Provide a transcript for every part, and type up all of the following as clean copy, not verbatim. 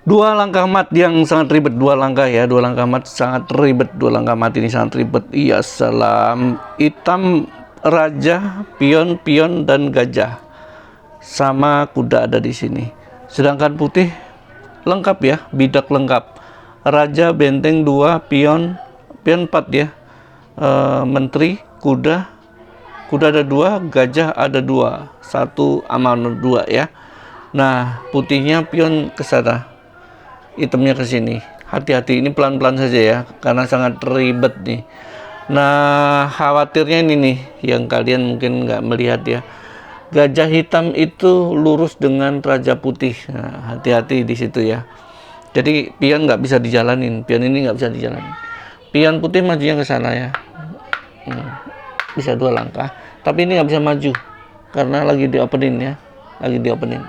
Dua langkah mat yang sangat ribet, dua langkah ya, dua langkah mat sangat ribet, dua langkah mat ini sangat ribet. Iya, salam. Hitam raja, pion dan gajah. Sama kuda ada di sini. Sedangkan putih lengkap ya, bidak lengkap. Raja, benteng 2, pion 4 ya. Menteri, kuda ada 2, gajah ada 2, 1 amanah 2 ya. Nah, putihnya pion ke sana, hitamnya ke sini. Hati-hati, ini pelan-pelan saja ya, karena sangat ribet nih. Nah, khawatirnya ini nih, yang kalian mungkin nggak melihat ya. Gajah hitam itu lurus dengan raja putih. Nah, hati-hati di situ ya. Jadi pion nggak bisa dijalanin, pion ini nggak bisa dijalanin. Pion putih majunya ke sana ya. Bisa 2 langkah, tapi ini nggak bisa maju karena lagi di opening ya, lagi di opening.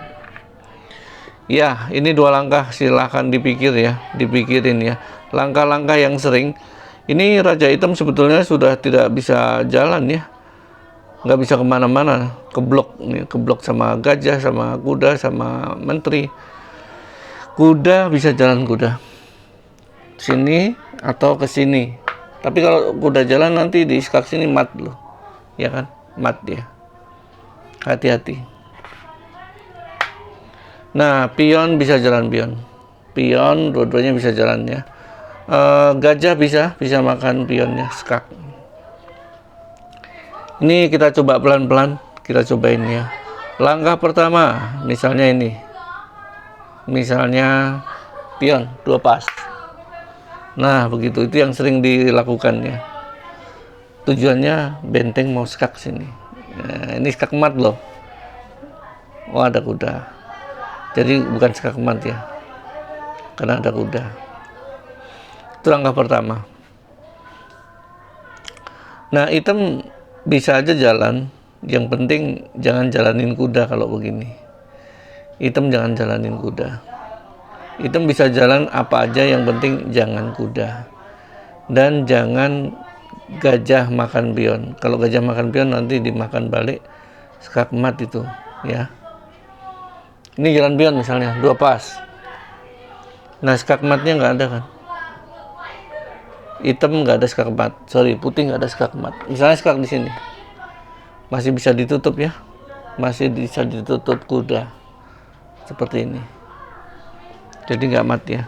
Ya, ini 2 langkah, silahkan dipikirin ya. Langkah-langkah yang sering. Ini raja hitam sebetulnya sudah tidak bisa jalan ya, nggak bisa kemana-mana, keblok sama gajah, sama kuda, sama menteri. Kuda bisa jalan, kuda sini atau ke sini, tapi kalau kuda jalan nanti di skak sini mat loh, ya kan, mat dia. Hati-hati. Nah, pion bisa jalan, pion dua-duanya bisa jalan ya. Gajah bisa makan pionnya, skak. Ini kita coba pelan-pelan, kita cobain ya. Langkah pertama, misalnya ini, misalnya pion 2 pas. Nah, begitu, itu yang sering dilakukan ya. Tujuannya benteng mau skak sini. Nah, ini skak mat loh. Oh, ada kuda. Jadi bukan skak mat ya, karena ada kuda. Itu langkah pertama. Nah, hitam bisa aja jalan, yang penting jangan jalanin kuda kalau begini. Hitam jangan jalanin kuda. Hitam bisa jalan apa aja, yang penting jangan kuda. Dan jangan gajah makan pion. Kalau gajah makan pion nanti dimakan balik skak mat itu ya. Ini jalan pion misalnya 2 pas. Nah, skak matnya nggak ada kan. Hitam nggak ada skak mat, putih nggak ada skak mat. Misalnya skak di sini masih bisa ditutup ya, masih bisa ditutup kuda seperti ini. Jadi nggak mat ya,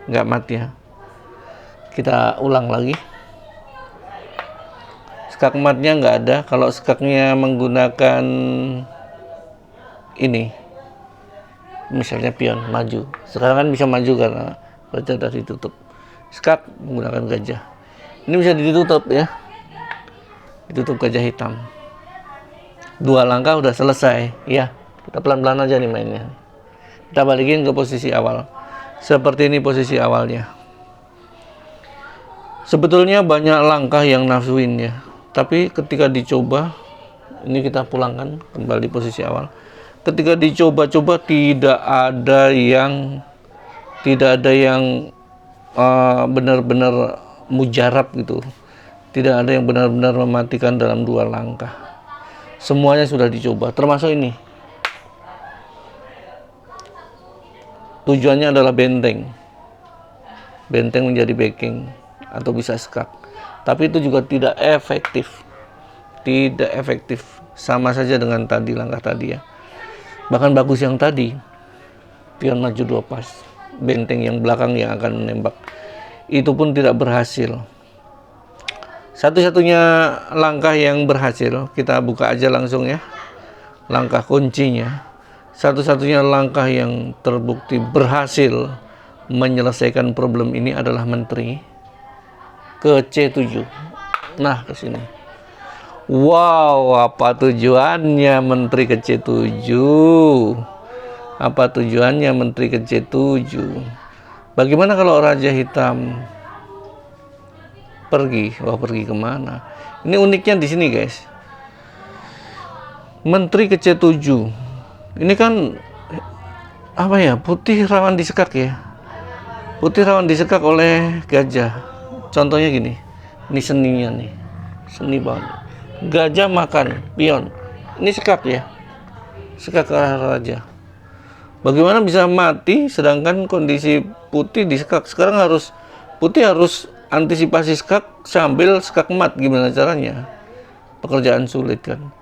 nggak mat ya. Kita ulang lagi. Skak matnya nggak ada. Kalau skaknya menggunakan ini, misalnya pion maju. Sekarang kan bisa maju karena raja sudah ditutup. Skak menggunakan gajah. Ini bisa ditutup ya. Ditutup gajah hitam. 2 langkah udah selesai ya. Kita pelan-pelan aja nih mainnya. Kita balikin ke posisi awal. Seperti ini posisi awalnya. Sebetulnya banyak langkah yang nafsuin ya. Tapi ketika dicoba, ini kita pulangkan kembali posisi awal. Ketika dicoba-coba tidak ada yang benar-benar mujarab gitu. Tidak ada yang benar-benar mematikan dalam 2 langkah. Semuanya sudah dicoba, termasuk ini. Tujuannya adalah benteng. Benteng menjadi backing atau bisa skak. Tapi itu juga tidak efektif. Tidak efektif. Sama saja dengan tadi, langkah tadi ya. Bahkan bagus yang tadi. Pion maju 2 pas. Benteng yang belakang yang akan menembak. Itu pun tidak berhasil. Satu-satunya langkah yang berhasil, kita buka aja langsung ya. Langkah kuncinya. Satu-satunya langkah yang terbukti berhasil menyelesaikan problem ini adalah menteri ke C7. Nah, ke sini. Wow, apa tujuannya menteri ke C7? Apa tujuannya menteri ke C7? Bagaimana kalau raja hitam pergi? Wah, pergi kemana? Ini uniknya di sini, guys. Menteri ke C7. Ini kan apa ya? Putih rawan disekak ya. Putih rawan disekak oleh gajah. Contohnya gini. Ini seninya nih. Seni banget. Gajah makan pion. Ini sekak ya. Sekak ke arah raja. Bagaimana bisa mati sedangkan kondisi putih disekak? Sekarang putih harus antisipasi skak sambil skak mat. Gimana caranya? Pekerjaan sulit kan.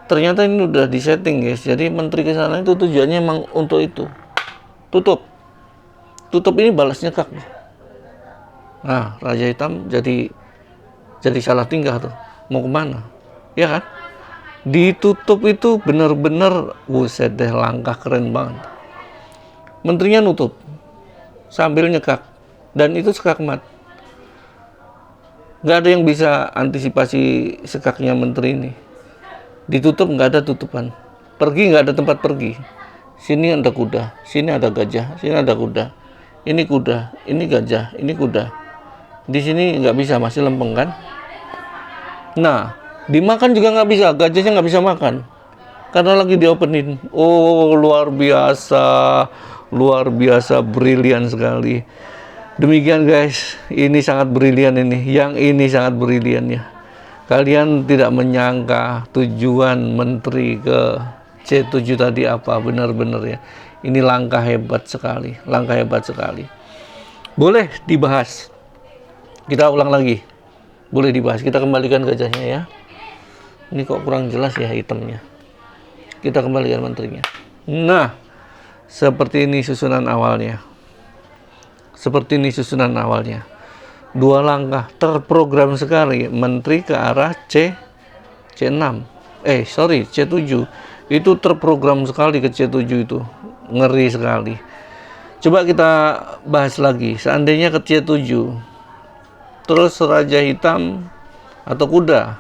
Ternyata ini udah disetting guys. Jadi menteri ke sana itu tujuannya emang untuk itu. Tutup ini balasnya kak. Nah, Raja Hitam jadi salah tingkah tuh. Mau kemana? Ya kan? Ditutup itu bener-bener, buset deh, langkah keren banget. Menterinya nutup sambil nyekak, dan itu sekakmat. Nggak ada yang bisa antisipasi sekaknya menteri ini. Ditutup nggak ada tutupan. Pergi nggak ada tempat pergi. Sini ada kuda, sini ada gajah, sini ada kuda. Ini kuda, ini gajah, ini kuda. Di sini nggak bisa, masih lempeng kan? Nah, dimakan juga nggak bisa, gajahnya nggak bisa makan. Karena lagi diopenin. Oh, luar biasa, brilian sekali. Demikian guys, ini sangat brilian ini. Yang ini sangat brilian ya. Kalian tidak menyangka tujuan menteri ke C7 tadi apa, benar-benar ya. Ini langkah hebat sekali, Boleh dibahas. Kita ulang lagi. Boleh dibahas. Kita kembalikan gajahnya ya. Ini kok kurang jelas ya hitamnya. Kita kembalikan menterinya. Nah, seperti ini susunan awalnya. Dua langkah terprogram sekali, menteri ke arah C6. C7. Itu terprogram sekali ke C7 itu. Ngeri sekali. Coba kita bahas lagi. Seandainya ke C7, terus Raja Hitam atau kuda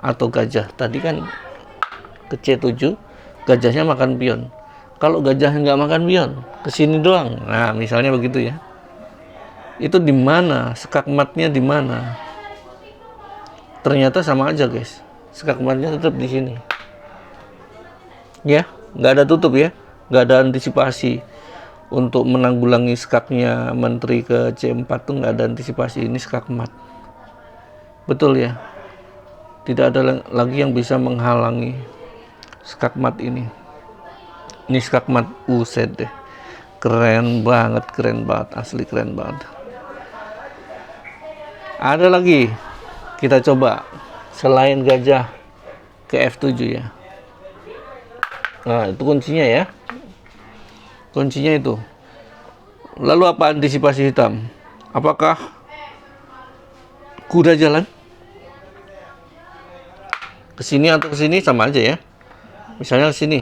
atau gajah. Tadi kan ke C7, gajahnya makan pion. Kalau gajahnya nggak makan pion, kesini doang. Nah, misalnya begitu ya. Itu di mana? Skakmatnya di mana? Ternyata sama aja guys. Skakmatnya tetap di sini. Ya, nggak ada tutup ya. Nggak ada antisipasi. Untuk menanggulangi skaknya menteri ke C4 tuh nggak ada antisipasi. Ini skakmat. Betul ya. Tidak ada lagi yang bisa menghalangi skakmat ini. Ini skakmat uset deh. Keren banget, asli keren banget. Ada lagi, kita coba selain gajah ke F7 ya. Nah, itu kuncinya ya. Kuncinya itu. Lalu apa antisipasi hitam? Apakah kuda jalan? Ke sini atau ke sini sama aja ya. Misalnya ke sini.